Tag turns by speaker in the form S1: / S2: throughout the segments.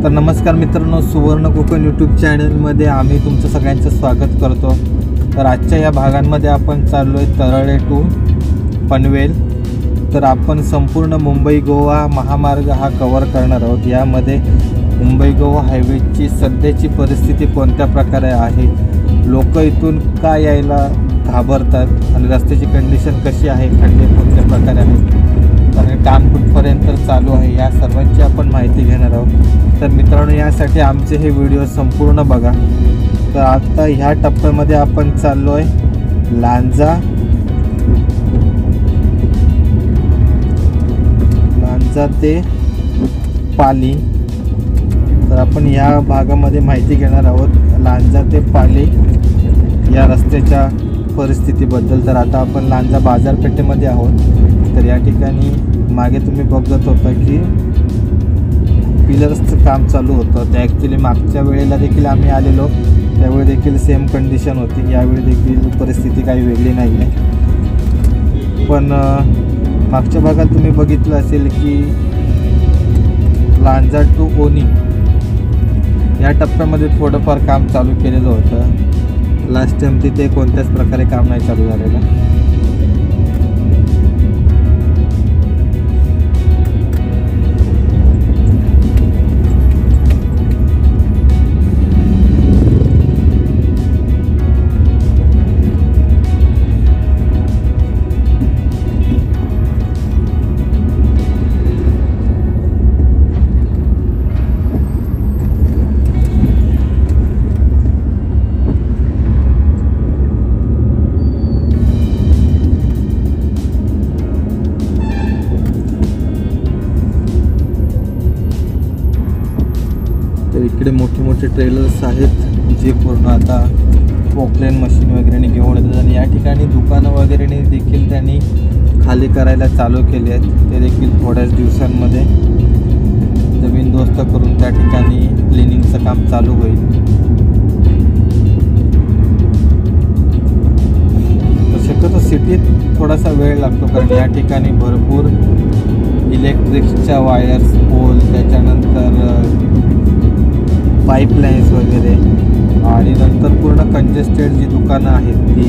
S1: तर नमस्कार मित्रांनो, सुवर्ण कोकण यूट्यूब चॅनलमध्ये आम्ही तुमचं सगळ्यांचं स्वागत करतो। तर आजच्या या भागांमध्ये आपण चाललो आहे तरळे टू पनवेल। तर आपण संपूर्ण मुंबई गोवा महामार्ग हा कव्हर करणार आहोत। यामध्ये मुंबई गोवा हायवेची सध्याची परिस्थिती कोणत्या प्रकारे आहे, लोक इथून का यायला घाबरतात आणि रस्त्याची कंडिशन कशी आहे, खड्डे कोणत्या प्रकारे आहेत आणि काम कुठपर्यंत चालू आहे, या सर्वांची आपण माहिती घेणार आहोत। तर मित्रांनो, यासाठी आमचे हे व्हिडिओ संपूर्ण बघा। तर आता ह्या टप्प्यामध्ये आपण चाललो आहे लांजा ते पाली। तर आपण या भागामध्ये माहिती घेणार आहोत लांजा ते पाली या रस्त्याच्या परिस्थितीबद्दल। तर आता आपण लांजा बाजारपेठेमध्ये आहोत। तर या ठिकाणी मागे तुम्ही बघत होता की पिलर्सचं काम चालू होतं। ते ॲक्च्युली मागच्या वेळेला देखील आम्ही आलेलो, त्यावेळी देखील सेम कंडिशन होती। यावेळी देखील परिस्थिती काही वेगळी नाही आहे। पण मागच्या भागात तुम्ही बघितलं असेल की लांजा टू ओनी या टप्प्यामध्ये थोडंफार काम चालू केलेलं होतं। लास्ट टाइम तिथे कोणत्याच प्रकारे काम नाही चालू झालेलं। इकडे मोठे मोठे ट्रेलर्स आहेत जे पूर्ण आता पोकलेन मशीन वगैरे घेऊन येतात आणि या ठिकाणी दुकानं वगैरे देखील त्यांनी खाली करायला चालू केले आहेत। ते देखील थोड्याच दिवसांमध्ये जमीनदोस्त करून त्या ठिकाणी क्लिनिंगचं काम चालू होईल। शक्यतो सिटीत थोडासा वेळ लागतो, कारण या ठिकाणी भरपूर इलेक्ट्रिकच्या वायर्स, पोल, त्याच्यानंतर पाईपलाईन्स वगैरे आणि नंतर पूर्ण कंजेस्टेड जी दुकानं आहेत ती,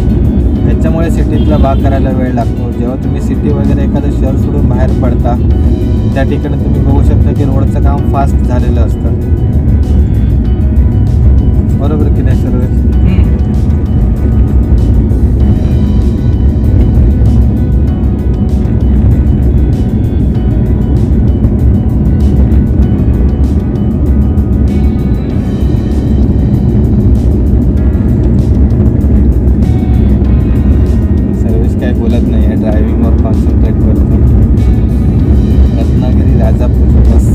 S1: याच्यामुळे सिटीतला भाग करायला वेळ लागतो। जेव्हा तुम्ही सिटी वगैरे एखादं शहर सोडून बाहेर पडता, त्या ठिकाणी तुम्ही बघू शकता की रोडचं काम फास्ट झालेलं असतं, बरोबर की नाही सर्व? ड्रायव्हिंगवर कॉन्सन्ट्रेट करतो। रत्नागिरी राजापूर बस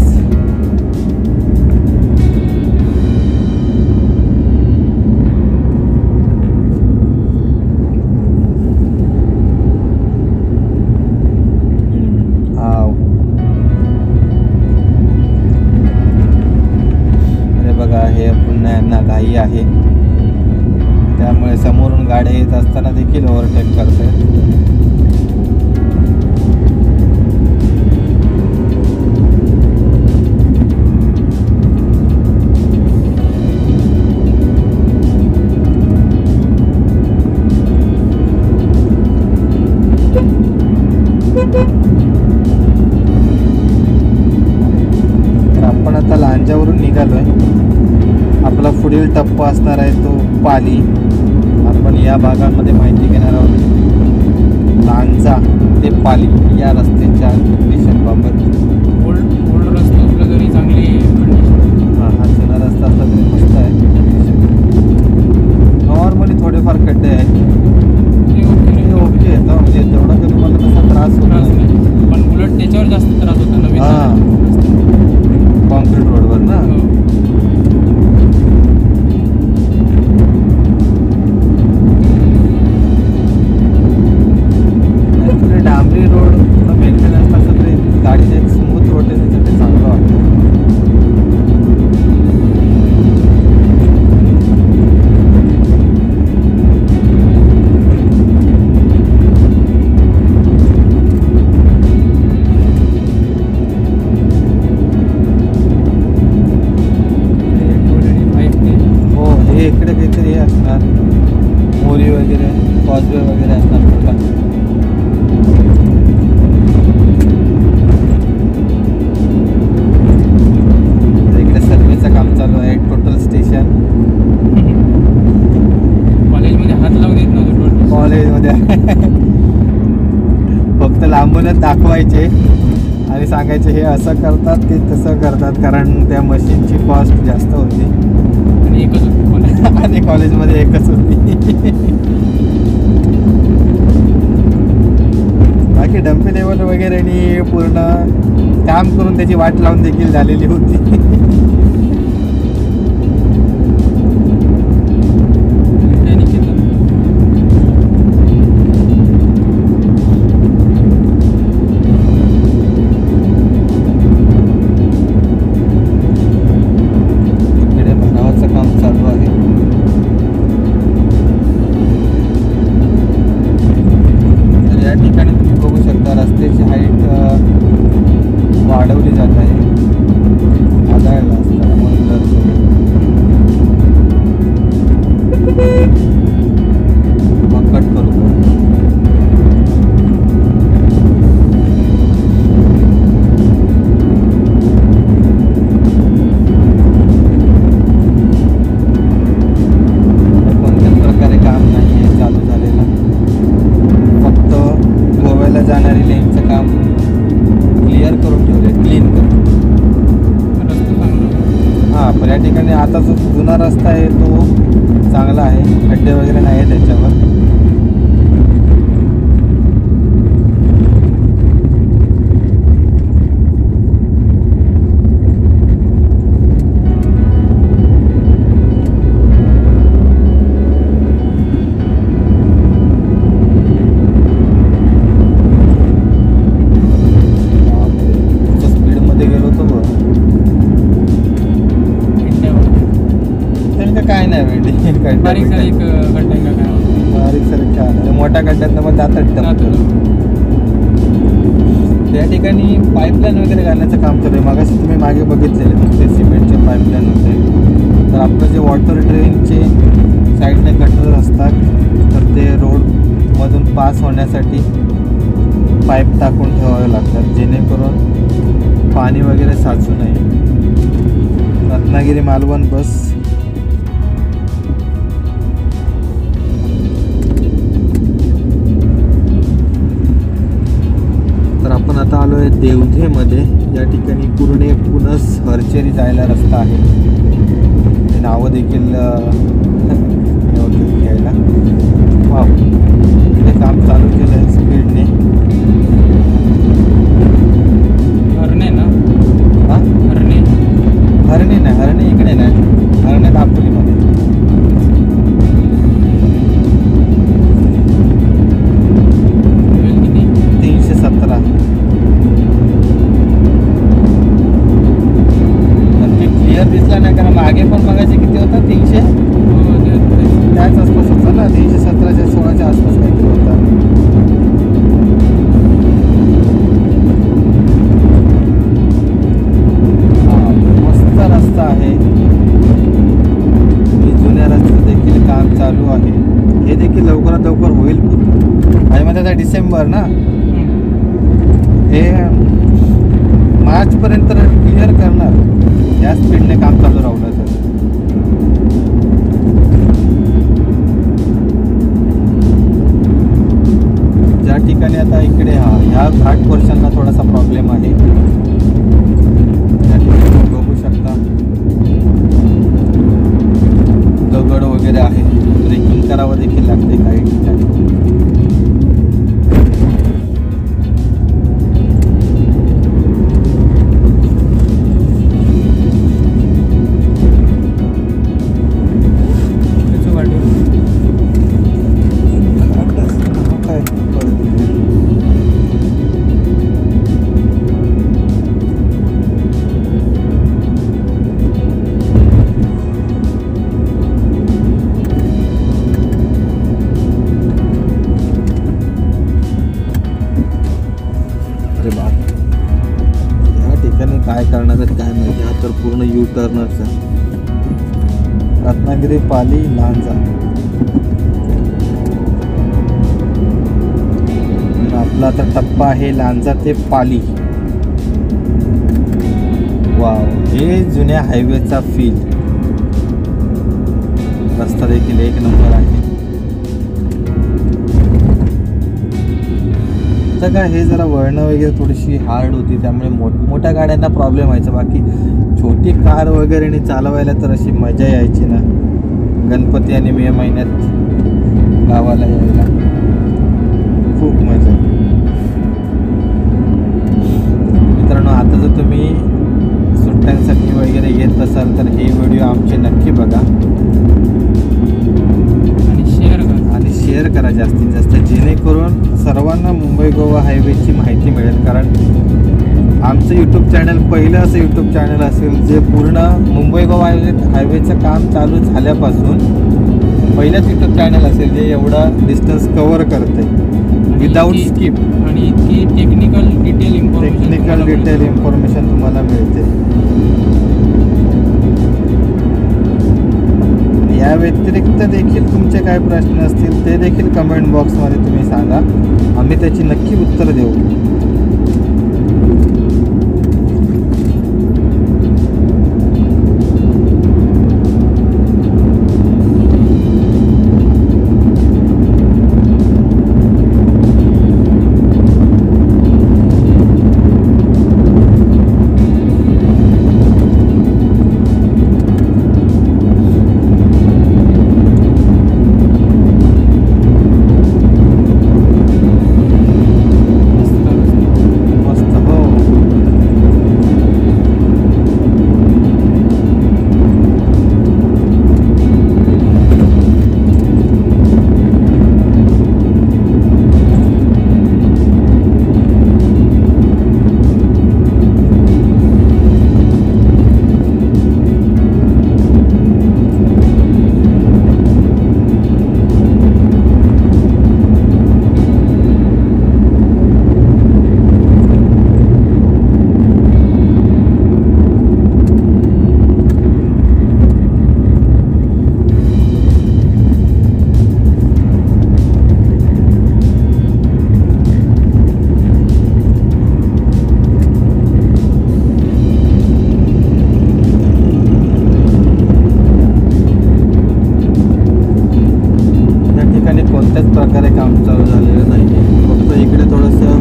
S1: अरे बघा, हे पुन्हा यांना घाई आहे, त्यामुळे समोरून गाड्या येत असताना देखील ओव्हरटेक करते। तर आपण आता लांजावरून निघालोय। आपला पुढील टप्पा असणार आहे तो पाली। आपण या भागांमध्ये माहिती घेणार आहोत लांजा ते पाली या रस्त्याच्या कंडिशनबाबत।
S2: ओल्ड रस्ता असला तरी चांगली कंडिशन,
S1: हा जुना रस्ता असला तरी मस्त आहे कंडिशन। नॉर्मली थोडेफार खड्डे आहेत, ओके आहेत, म्हणजे तेवढा कधी मला तसा त्रास होत नाही,
S2: पण उलट त्याच्यावर जास्त त्रास होता नवीन
S1: कॉन्क्रीट रोडवर ना। ॲक्च्युली डांबरी रोड मेंटेनन्स असं तरी गाडी वगैरे असणार मोठा. इकडे सर्वेचं काम चालू आहे. टोटल स्टेशन
S2: कॉलेजमध्ये हात लावून देत नव्हतो
S1: कॉलेजमध्ये फक्त लांबूनच दाखवायचे आणि सांगायचे हे असं करतात ते तसं करतात, कारण त्या मशीनची कॉस्ट जास्त होती
S2: आणि एकच होतं कॉलेज.
S1: आणि कॉलेजमध्ये एकच होती. बाकी डम्पी लेवल वगैरे आणि पूर्ण काम करून त्याची वाट लावून देखील झालेली होती.
S2: त्यांनी केलं.
S1: इकडे भरावाचं काम चालू आहे. तर या ठिकाणी तुम्ही बघू शकता रस्त्याची हाईट वाढवली जात आहे. आदळला असताना म्हणून मग कट करू. कोणत्याच प्रकारे काम नाही आहे चालू झालेलं. फक्त गोव्याला जाणारी लेनचं काम क्लिअर करून ठेवले, क्लीन करून.
S2: रस्ता चांगला.
S1: हां, पण या ठिकाणी आता जो जुना रस्ता आहे तो चांगला आहे, खड्डे वगैरे नाही आहे त्याच्यावर. स्पीडमध्ये गेलो होतो बघ.
S2: खड्ड्यावर.
S1: त्यांचं काय नाही भेटी
S2: बारीक सारीक खड्डे का काय
S1: बारीक सारीक काय नाही. मोठ्या खड्ड्यातनं मग जातात
S2: जातो.
S1: त्या ठिकाणी पाईपलाईन वगैरे घालण्याचं काम चालू आहे. मागाशी तुम्ही मागे बघितलेले ते सिमेंटचे पाईपलाईन होते. तर आपलं जे वॉटर ड्रेनचे साईडने गटर असतात तर ते रोडमधून पास होण्यासाठी पाईप टाकून ठेवावे लागतात, जेणेकरून पाणी वगैरे साचू नये. रत्नागिरी मालवण बस तर आपण आता आलो आहे देवधेमध्ये. या ठिकाणी पुणे पुनस हरचेरी जायला रस्ता आहे. हे नावं देखील घ्यायला. वाव, इथे काम चालू केलं आहे स्पीडने.
S2: हरणे ना.
S1: हां,
S2: हरणे.
S1: हरणे नाही, हरणे इकडे नाही, हरणे दापोलीमध्ये.
S2: वेळ किती?
S1: 317. नक्की क्लिअर दिसला नाही, कारण मागे पण बघायचे किती होता 300
S2: हो, ते-
S1: त्याच आसपास होता ना, 317च्या 16च्या आसपास काहीतरी होता. मस्त रस्ता आहे. आणि जुन्या रस्त्याचं देखील काम चालू आहे. हे देखील लवकरात लवकर होईल पूर्ण. आणि मग आता डिसेंबर ना, हे मार्चपर्यंत क्लिअर करणार. या स्पीडने काम चालू राहणार तर. ज्या ठिकाणी आता इकडे ह्या घाट पोर्शनला थोडासा प्रॉब्लेम आहे. या ठिकाणी तुम्ही बघू शकता दगड वगैरे आहे. ट्रेकिंग करावं देखील लागते काही ठिकाणी.
S2: त्याचं गाडी.
S1: काय अरे बाप, या ठिकाणी काय करणार आहेत काय माहिती. हा तर पूर्ण यू टर्नच आहे. रत्नागिरी पाली लांजा. आपला आता टप्पा आहे लांजा ते पाली. वाव, हे जुन्या हायवेचा फील. रस्ता देखील एक नंबर आहे. तर काय हे जरा वळणं वगैरे थोडीशी हार्ड होती, त्यामुळे मोठ्या गाड्यांना प्रॉब्लेम व्हायचा. बाकी छोटी कार वगैरेने चालवायला तर अशी मजा यायची ना, गणपती आणि मे महिन्यात गावाला यायला खूप मजा. मित्रांनो, आता जर तुम्ही सुट्ट्यांसाठी वगैरे येत असाल तर हे व्हिडिओ आमचे नक्की बघा आणि शेअर करा जास्तीत जास्त, जेणेकरून सर्वांना मुंबई गोवा हायवेची माहिती मिळेल. कारण आमचं यूट्यूब चॅनल पहिलं असं यूट्यूब चॅनल असेल जे पूर्ण मुंबई गोवा हायवेचं काम चालू झाल्यापासून पहिलंच यूट्यूब चॅनल असेल जे एवढा डिस्टन्स कव्हर करते विदाऊट स्किप.
S2: आणि इतकी टेक्निकल
S1: डिटेल इन्फॉर्मेशन तुम्हाला मिळते. या व्यतिरिक्त देखील तुमचे काय प्रश्न असतील ते देखील कमेंट बॉक्समध्ये तुम्ही सांगा, आम्ही त्याची नक्की उत्तर देऊ. कोणत्याच प्रकारे काम चालू झालेलं नाही, फक्त इकडे थोडंसं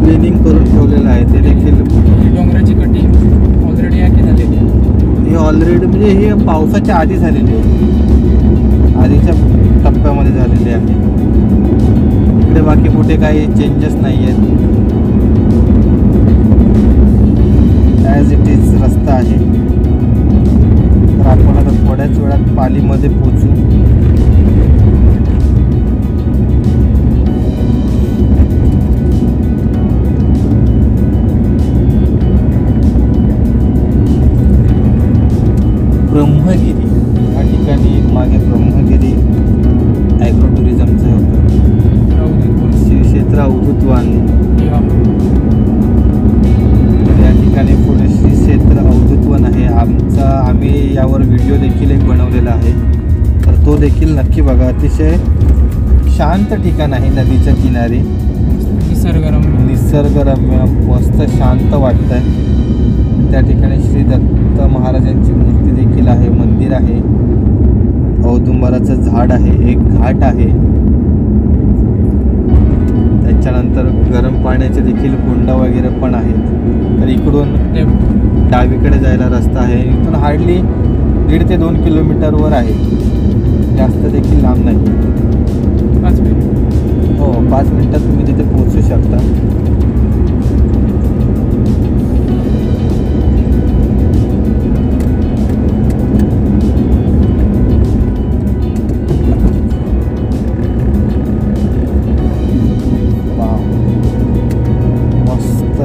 S1: क्लिनिंग करून ठेवलेलं आहे. ते देखील
S2: डोंगराची कटिंग ऑलरेडी आहे झालेली आहे.
S1: ही ऑलरेडी म्हणजे ही पावसाच्या आधी झालेली आहे, आधीच्या टप्प्यामध्ये झालेली आहे. इकडे बाकी कुठे काही चेंजेस नाही आहेत, ॲज इट इज रस्ता आहे. तर आपण आता थोड्याच वेळात पालीमध्ये पोचू. ब्रह्मगिरी या ठिकाणी मागे ब्रह्मगिरी ॲग्रो टुरिझमचं होतं, श्री क्षेत्र अवधूतवान. तर या ठिकाणी पुढे श्री क्षेत्र अवधूतवन आहे. आम्ही यावर व्हिडिओ देखील एक बनवलेला आहे, तर तो देखील नक्की बघा. अतिशय शांत ठिकाण आहे, नदीच्या किनारी निसर्गरम्य मस्त शांत वाटतं आहे. त्या ठिकाणी श्री दत्त महाराजांची मूर्ती देखील आहे, मंदिर आहे, औदुंबराचं झाड आहे, एक घाट आहे. त्याच्यानंतर गरम पाण्याचे देखील कुंड वगैरे पण आहेत. तर इकडून डावीकडे जायला रस्ता आहे. इथून हार्डली 1.5 ते 2 किलोमीटरवर आहे, जास्त देखील लांब नाही.
S2: 5 मिनिट.
S1: हो, 5 मिनिटात तुम्ही तिथे पोहोचू शकता.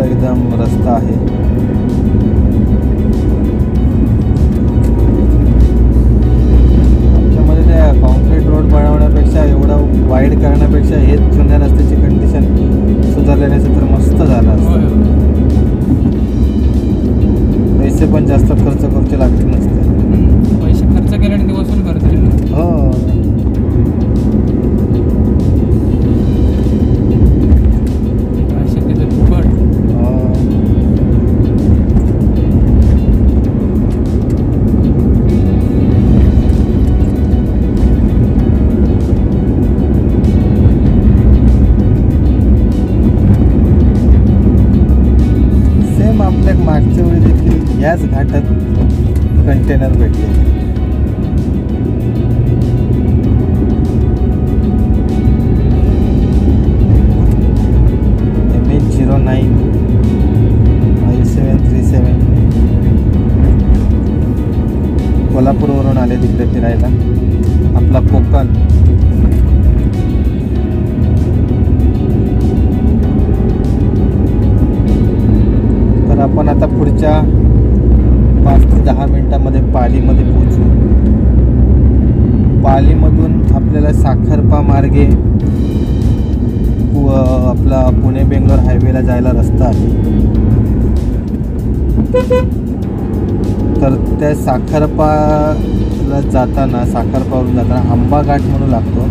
S1: एकदम रस्ता आहे. आमच्यामध्ये त्या कॉन्क्रीट रोड बनवण्यापेक्षा एवढा वाईड करण्यापेक्षा हेच जुन्या रस्त्याची कंडिशन सुधारल्याने तर मस्त याच घाटात कंटेनर भेटले. MH09 5737 कोल्हापूरवरून आले तिकडे फिरायला. आपला कोकण तर आपण आता पुढच्या 5 ते 10 मिनिटांमध्ये पालीमध्ये पोहोचू. पालीमधून आपल्याला साखरपा मार्गे आपला पुणे बेंगलोर हायवेला जायला रस्ता आहे. तर त्या साखरपाला जाताना साखरपावरून जाताना आंबा घाट म्हणून लागतो.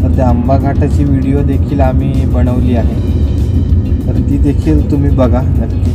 S1: तर त्या आंबा घाटाची व्हिडिओ देखील आम्ही बनवली आहे, तर ती देखील तुम्ही बघा नक्की.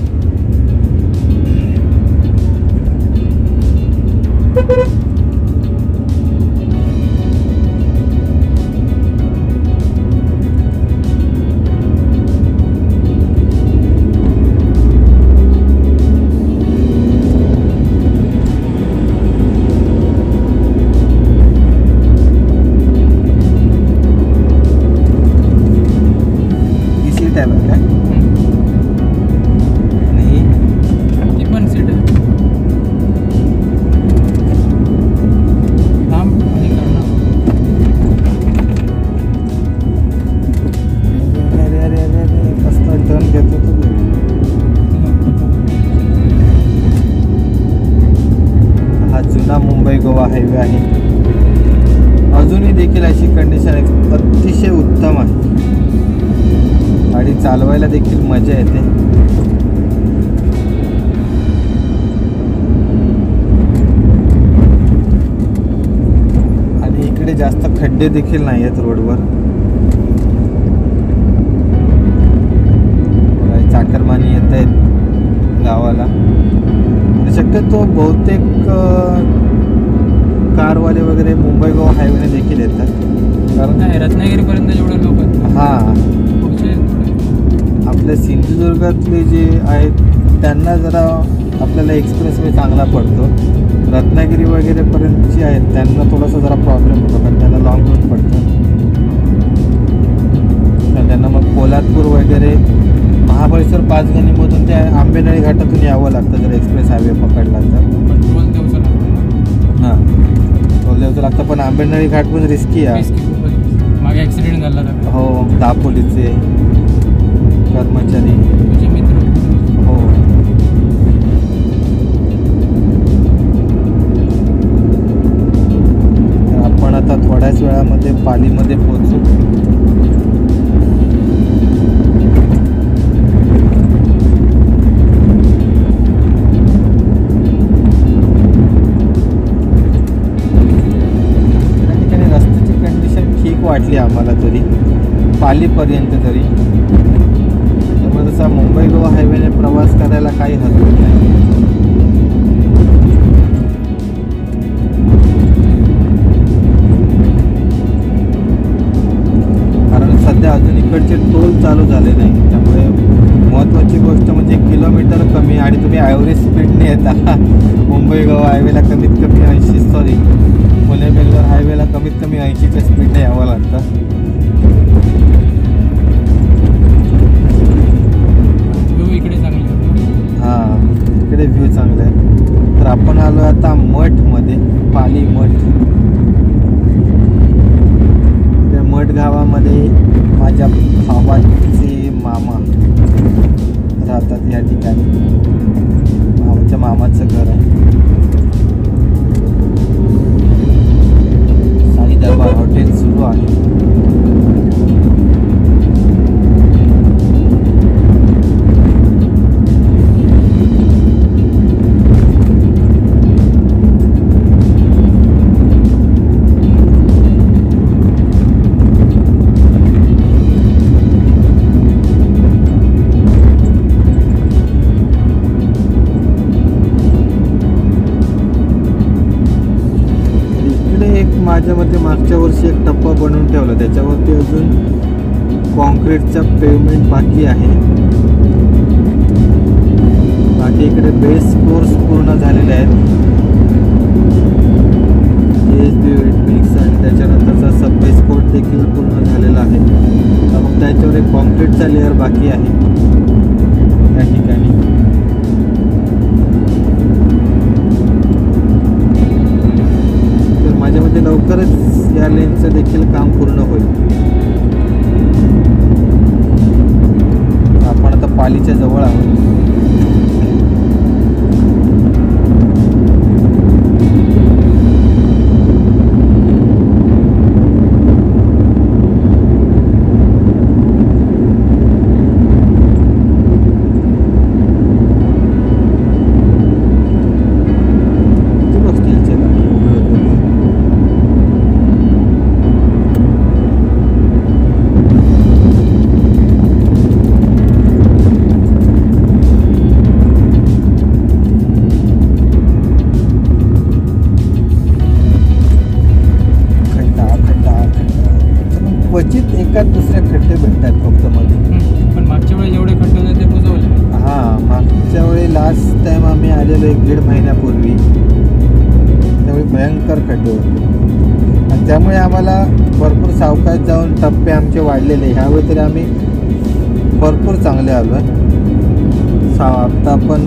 S1: मुंबई गोवा हायवे आहे. अजूनही देखील अशी कंडिशन अतिशय उत्तम आहे. गाडी चालवायला देखील मजा येते. आणि इकडे जास्त खड्डे देखील नाही आहेत रोडवर. चाकरमानी येत आहेत गावाला. शक्यतो बहुतेक कारवाले वगैरे मुंबई गोवा हायवेने देखील येतात. कारण
S2: रत्नागिरीपर्यंत जेवढे लोक आहेत
S1: हां, आपल्या सिंधुदुर्गातले जे आहेत त्यांना जरा आपल्याला एक्सप्रेसवे चांगला पडतो. रत्नागिरी वगैरेपर्यंतचे आहेत त्यांना थोडासा जरा प्रॉब्लेम होतो, कारण त्यांना लॉंग रूट पडतं. तर त्यांना मग कोल्हापूर वगैरे महाबळेश्वर पाचगणीमधून त्या आंबेनळी घाटातून यावं लागतं जर एक्सप्रेस हायवे पकडला तर.
S2: टोल द्यावं लागतं.
S1: हां, टोल द्यावं लागतं, पण आंबेनळी घाट पण रिस्की आहे.
S2: मागे ॲक्सिडेंट झाला होता.
S1: हो, दापोलीचे कर्मचारी
S2: तुझे मित्र.
S1: हो. आपण आता थोड्याच वेळामध्ये पालीमध्ये पोहोचू. वाटली आम्हाला तरी पालीपर्यंत तरी. त्यामुळे तसा मुंबई गोवा हायवेने प्रवास करायला काही हरकत नाही. कारण सध्या अजून इकडचे टोल चालू झाले नाही. त्यामुळे महत्त्वाची गोष्ट म्हणजे किलोमीटर कमी आणि तुम्ही ॲव्हरेज स्पीडने येता. मुंबई गोवा हायवेला कमीत कमी 80 पुणे बेंगलोर हायवेला कमीत कमी 80च्या स्पीडने यावं लागतं.
S2: व्ह्यू इकडे चांगले आहे.
S1: हां, इकडे व्ह्यू चांगला आहे. तर आपण आलो आता मठमध्ये, पाली मठ. त्या मठ गावामध्ये माझ्या भावाचे मामा राहतात या ठिकाणी. आमच्या मामाचं घर आहे. दरबार हॉटेल सुरू आहे. माझ्या मते मागच्या वर्षी एक टप्पा बनवून ठेवला, त्याच्यावरती अजून कॉन्क्रीटचा पेवमेंट बाकी आहे. आमच्या इकडे बेस कोर्स पूर्ण झालेले आहेत. ASB वेट मिक्स आणि त्याच्यानंतरचा सब बेस कोर्स देखील पूर्ण झालेला आहे. तर मग त्याच्यावर एक कॉन्क्रीटचा लेअर बाकी आहे या ठिकाणी. तर माझ्या मते लवकरच या लेनचं देखील काम पूर्ण होईल. आपण आता पालीच्या जवळ आहोत. क्वचित एकाच दुसऱ्या खड्डे भेटतात फक्त मध्ये.
S2: पण मागच्या वेळी जेवढे खड्डे होते ते बुजवले.
S1: हां, मागच्या वेळी लास्ट टाइम आम्ही आलेलो 1-1.5 महिन्यापूर्वी, त्यावेळी भयंकर खड्डे होते आणि त्यामुळे आम्हाला भरपूर सावकाश जाऊन टप्पे आमचे वाढलेले. ह्यावेळी तरी आम्ही भरपूर चांगले आलो आहे. आता आपण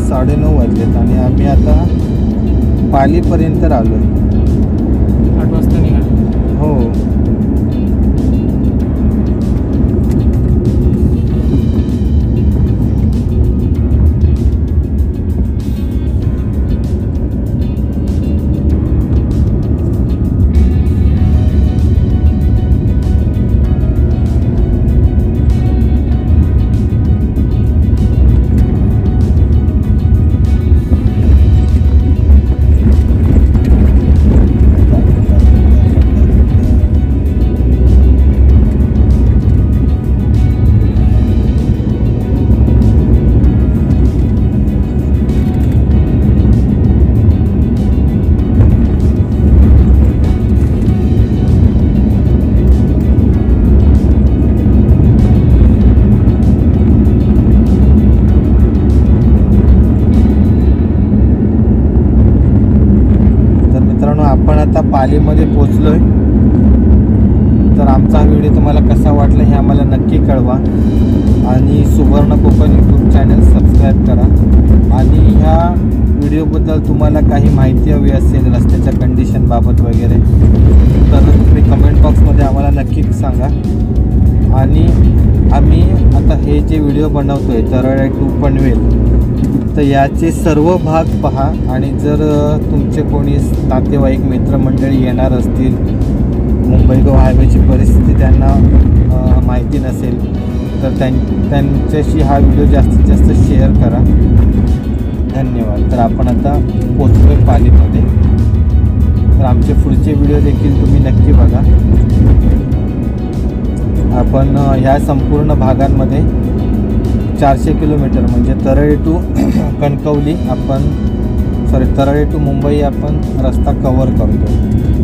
S1: 9:30 वाजलेत आणि आम्ही आता पालीपर्यंत आलो आहे.
S2: 8 वाजता निघाले.
S1: हो. आपण आता पालीमध्ये पोचलो आहे. तर आमचा हा व्हिडिओ तुम्हाला कसा वाटला हे आम्हाला नक्की कळवा आणि सुवर्ण कोकण यूट्यूब चॅनल सबस्क्राईब करा. आणि ह्या व्हिडिओबद्दल तुम्हाला काही माहिती हवी असेल रस्त्याच्या कंडिशनबाबत वगैरे तर तुम्ही कमेंट बॉक्समध्ये आम्हाला नक्कीच सांगा. आणि आम्ही आता हे जे व्हिडिओ बनवतो आहे तरळे टू पनवेल, तर याचे सर्व भाग पहा. आणि जर तुमचे कोणी नातेवाईक मित्रमंडळी येणार असतील, मुंबई गोवा हायवेची परिस्थिती त्यांना माहिती नसेल तर त्यांच्याशी हा व्हिडिओ जास्तीत जास्त शेअर करा. धन्यवाद. तर आपण आता पोचलो आहे पालीमध्ये. तर आमचे पुढचे व्हिडिओ देखील तुम्ही नक्की बघा. आपण ह्या संपूर्ण भागांमध्ये 400 किलोमीटर म्हणजे तरळे टू कणकवली आपण तरळे टू मुंबई आपण रस्ता कव्हर करतो.